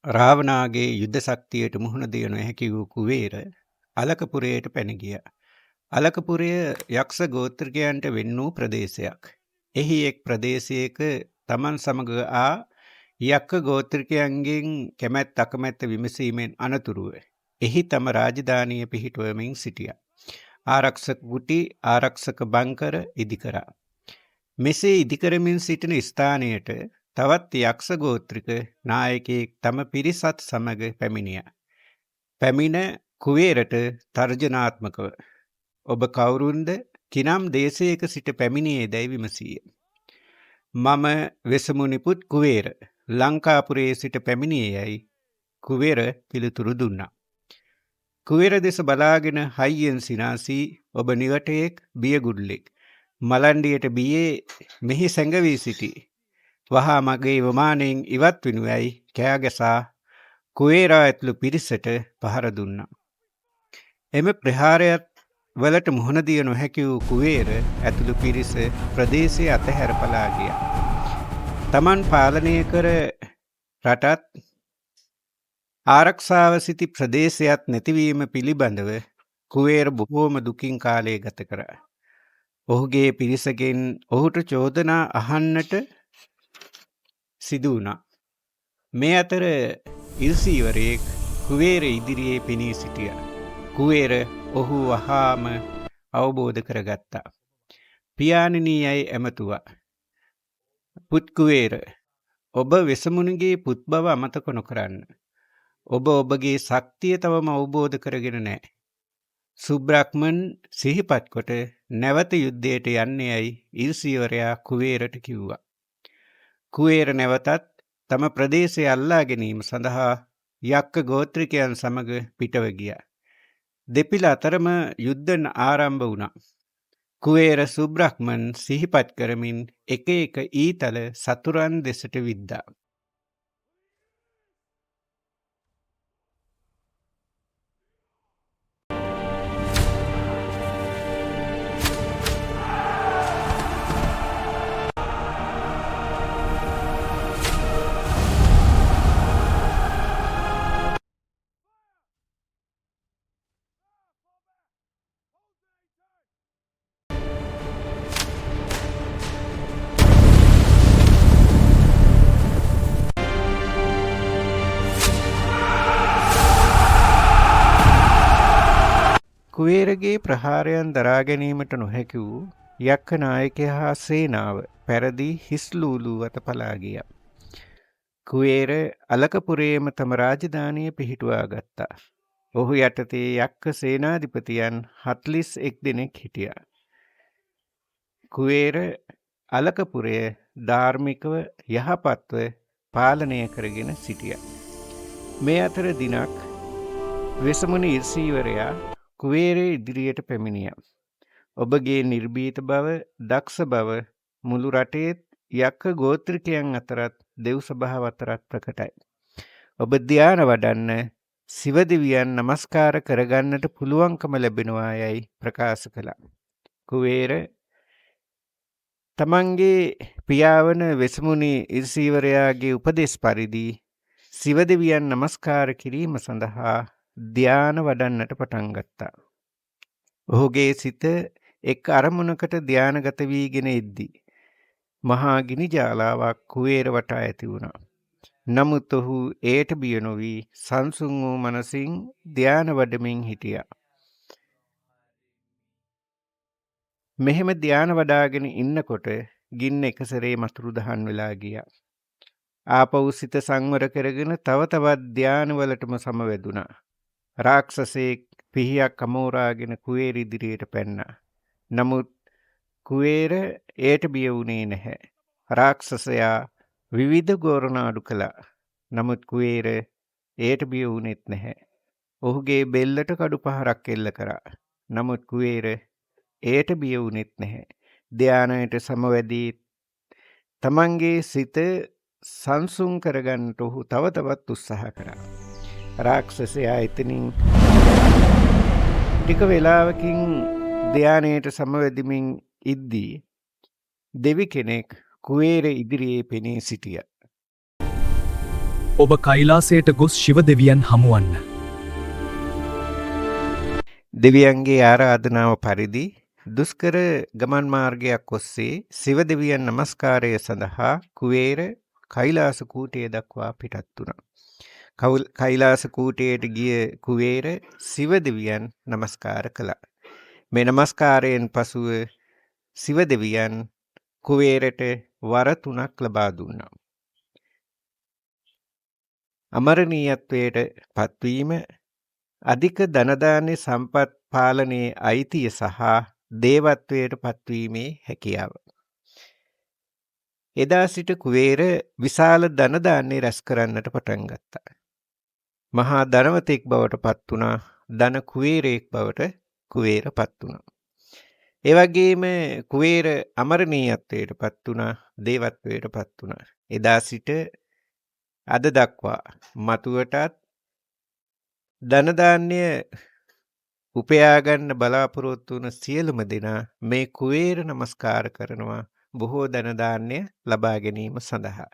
රාවණාගේ යුද්ධ ශක්තියට මුහුණ දිය නොහැකි වූ කුවේර අලකපුරයට පැන ගියා. අලකපුරය යක්ෂ ගෝත්‍රිකයන්ට වෙන් වූ ප්‍රදේශයක්. එහි එක් ප්‍රදේශයක තමන් සමග ආ යක්ක ගෝත්‍රිකයන්ගෙන් කැමැත් අකමැත්ත විමසීමෙන් අනතුරුව එහි තම රාජධානිය පිහිටුවමින් සිටියා. ආරක්ෂක කුටි ආරක්ෂක බංකර ඉදිකරා. මෙසේ ඉදිකරමින් සිටින ස්ථානයට තවත් යක්ෂ ගෝත්‍රික නායකයෙක් තම පිරිසත් සමග පැමිණියා. පැමිණ කුවේරට තර්ජනාත්මකව ඔබ කවුරුන්ද කිනම් දේශයක සිට පැමිණියේ දැයි විමසීය. මම වෙසමුනිපුත් කුවේර ලංකාපුරයේ සිට පැමිණියේ යැයි කුවේර පිළිතුරු දුන්නා. කුවේර දෙස බලාගෙන හයියෙන් සිනාසී ඔබ නිවටයෙක් බියගුල්ලෙක්. මලන්ඩියට බියේ මෙහි සැඟවී සිටි. වහා මගේ වමානයෙන් ඉවත් වෙනුවැයි කෑගසා කුවේරා ඇතුළු පිරිසට පහර දුන්නා. එම ප්‍රහාරයත් වලට මුහුණ දිය නොහැකි වූ කුවේර ඇතුළු පිරිස ප්‍රදේශයේ අතහැර පලා ගියා. තමන් පාලනය කර රටත් ආරක්ෂාව සිටි ප්‍රදේශයත් නැතිවීම පිළිබඳව කුවේර බොහෝම දුකින් කාලය ගත කරා. ඔහුගේ පිරිසගෙන් ඔහුට චෝදනා අහන්නට සිදු වුණා. මේ අතර ඉල්සීවරයෙක් කුවේර ඉදිරියේ පෙනී සිටියා. කුවේර ඔහු වහාම අවබෝධ කරගත්තා. පියාණෙනී යයි ඇමතුවා. පුත් කුවේර, ඔබ වෙසමුණිගේ පුත් බව අමතක නොකරන්න. ඔබ ඔබගේ ශක්තිය තවම අවබෝධ කරගෙන නැහැ. සුබ්‍රක්‍මන් සිහිපත් කොට නැවත යුද්ධයට යන්නේ යයි ඉල්සීවරයා කුවේරට කිව්වා. කුවේර නැවතත් තම ප්‍රදේශය අල්ලා ගැනීම සඳහා යක්ක ගෝත්‍රිකයන් සමග පිටව ගියා. දෙපිළ අතරම යුද්ධ ආරම්භ වුණා. කුවේර සුබ්‍රක්‍මන් සිහිපත් කරමින් එක එක ඊතල සතුරන් දෙසට විද්දා. කුවේරගේ ප්‍රහාරයන් දරා ගැනීමට නොහැකි වූ යක්ක නායකයා හා සේනාව පැරදී හිස්ලූලු අත පලා ගියා. කුවේර අලකපුරයේම තම රාජධානිය පිහිටුවා ගත්තා. ඔහු යටතේ යක්ක සේනාධිපතියන් 41 දෙනෙක් හිටියා. කුවේර අලකපුරය ධාර්මිකව යහපත්ව පාලනය කරගෙන සිටියා. මේ අතර දිනක් වෙසමුණි ඉර්සීවරයා කුවේරේ ඉදිරියට පැමිණියා. ඔබගේ නිර්භීත බව, දක්ෂ බව මුළු රටේ යක්ක ගෝත්‍රිකයන් අතරත් දෙව් සභාව අතරත් ප්‍රකටයි. ඔබ ධ්‍යාන වඩන්න සිව දෙවියන් නමස්කාර කරගන්නට පුළුවන්කම ලැබෙනවා යයි ප්‍රකාශ කළා. කුවේර තමන්ගේ පියාවන වෙසමුණි ඉර්සීවරයාගේ උපදෙස් පරිදි සිව දෙවියන් නමස්කාර කිරීම සඳහා ධ්‍යාන වඩන්නට පටන් ගත්තා. ඔහුගේ සිත එක් අරමුණකට ධ්‍යානගත වීගෙන එද්දී මහා ගිනි ජාලාවක් කුවේර වටා ඇති වුණා. නමුත් ඔහු එයට බිය නොවී සංසුන් වූ මනසින් ධ්‍යාන වඩමින් හිටියා. මෙහෙම ධ්‍යාන වඩාගෙන ඉන්නකොට ගින්න එකසරේ මතුරු දහන් වෙලා ගියා. ආපහු සිත සංවර කරගෙන තව තවත් ධ්‍යානවලටම සමවැදුණා. රාක්ෂසයෙක් පිහියක් අමෝරාගෙන කුවේර ඉදිරියට පැන්නා. නමුත් කුවේර එයට බිය වුණේ නැහැ. රාක්ෂසයා විවිධ ගෝරනාඩු කළා. නමුත් කුවේර එයට බිය වුණෙත් නැහැ. ඔහුගේ බෙල්ලට කඩු පහරක් එල්ල කරා. නමුත් කුවේර එයට බිය වුණෙත් නැහැ. ධානයට සමවැදී තමන්ගේ සිත සංසුන් කරගන්නට ඔහු තව තවත් උත්සාහ කරා. රාක්ෂසයා එතනින් ටික වේලාවකින් ධානයට සමවැදීමින් ඉද්දී දෙවි කෙනෙක් කුවේර ඉදිරියේ පෙනී සිටියා. ඔබ කෛලාසයට ගොස් ශිව දෙවියන් හමුවන්න. දෙවියන්ගේ ආරාධනාව පරිදි දුෂ්කර ගමන් මාර්ගයක් ඔස්සේ සිව දෙවියන් නමස්කාරය සඳහා කුවේර කෛලාස කූටය දක්වා පිටත් වුණා. කෛලාස කූටයට ගිය කුවේර සිව දෙවියන් නමස්කාර කළා. මේ නමස්කාරයෙන් පසුව සිව දෙවියන් කුවේරට වර 3ක් ලබා දුන්නා. අමරණීයත්වයට පත්වීම, අධික ධනදාන්‍ය සම්පත් පාලනයේ අයිතිය සහ දේවත්වයට පත්වීමේ හැකියාව. එදා සිට කුවේර විශාල ධනදාන්‍ය රැස් කරන්නට පටන් ගත්තා. මහා ධනවතෙක් බවට පත් වුණා. ධන කුවේරයෙක් බවට කුවේර පත් වුණා. ඒ වගේම කුවේර අමරණීයත්වයට පත් වුණා, දේවත්වයට පත් වුණා. එදා සිට අද දක්වා මතුවටත් ධනදාන්‍ය උපයා ගන්න බලාපොරොත්තු වන සියලුම දෙනා මේ කුවේර නමස්කාර කරනවා බොහෝ ධනදාන්‍ය ලබා ගැනීම සඳහා.